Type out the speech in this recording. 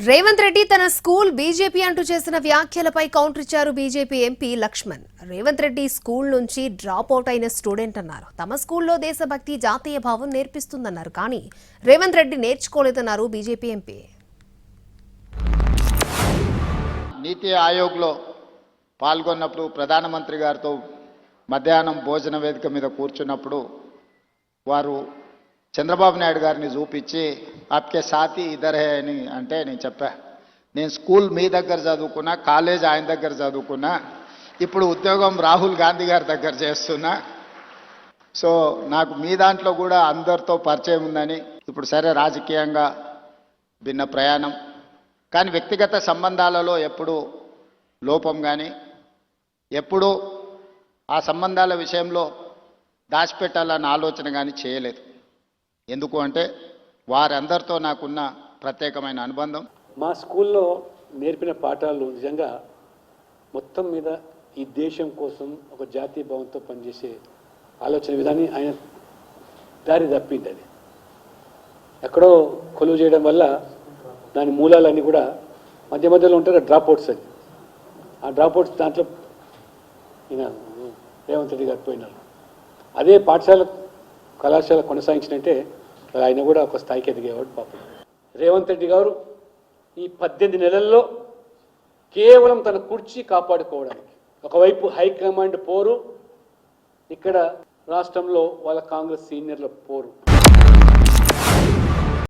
రేవంత్ రెడ్డి తన school BJP అంటూ చేసిన వ్యాఖ్యలపై కౌంటర్ ఇచ్చారు BJP MP Laxman. Revanth Reddy school నుంచి డ్రాప్ అవుట్ అయిన స్టూడెంట్ అన్నారు. తమ స్కూల్లో దేశభక్తి జాతీయ భావం నేర్పిస్తుందన్నారు. కానీ రేవంత్ రెడ్డి నేర్చుకోలేదన్నారు బీజేపీ ఎంపీ. నీతి ఆయోగ్లో పాల్గొన్నప్పుడు ప్రధానమంత్రి గారితో మధ్యాహ్నం భోజన వేదిక మీద కూర్చున్నప్పుడు వారు చంద్రబాబు నాయుడు గారిని చూపించి ఆప్కే సాథీ ఇద్దరే అని అంటే నేను చెప్పా, నేను స్కూల్ మీ దగ్గర చదువుకున్నా, కాలేజ్ ఆయన దగ్గర చదువుకున్నా, ఇప్పుడు ఉద్యోగం రాహుల్ గాంధీ గారి దగ్గర చేస్తున్నా. సో నాకు మీ దాంట్లో కూడా అందరితో పరిచయం ఉందని. ఇప్పుడు సరే రాజకీయంగా భిన్న ప్రయాణం, కానీ వ్యక్తిగత సంబంధాలలో ఎప్పుడు లోపం కానీ ఎప్పుడు ఆ సంబంధాల విషయంలో దాచిపెట్టాలన్న ఆలోచన కానీ చేయలేదు. ఎందుకు అంటే వారందరితో నాకున్న ప్రత్యేకమైన అనుబంధం. మా స్కూల్లో నేర్పిన పాఠాలు నిజంగా మొత్తం మీద ఈ దేశం కోసం ఒక జాతీయ భావంతో పనిచేసే ఆలోచన విధాన్ని ఆయన దారి తప్పింది. అది ఎక్కడో కొలువు చేయడం వల్ల దాని మూలాలన్నీ కూడా మధ్య మధ్యలో ఉంటారు డ్రాప్అవుట్స్ అని. ఆ డ్రాప్అవుట్స్ దాంట్లో ఈయన రేవంత్ రెడ్డి గారు పోయినారు. అదే పాఠశాల కళాశాల కొనసాగించినట్టే ఆయన కూడా ఒక స్థాయికి ఎదిగేవాడు పాపం. రేవంత్ రెడ్డి గారు ఈ 18 నెలల్లో కేవలం తన కుర్చీ కాపాడుకోవడానికి ఒకవైపు హైకమాండ్ పోరు, ఇక్కడ రాష్ట్రంలో వాళ్ళ కాంగ్రెస్ సీనియర్ల పోరు.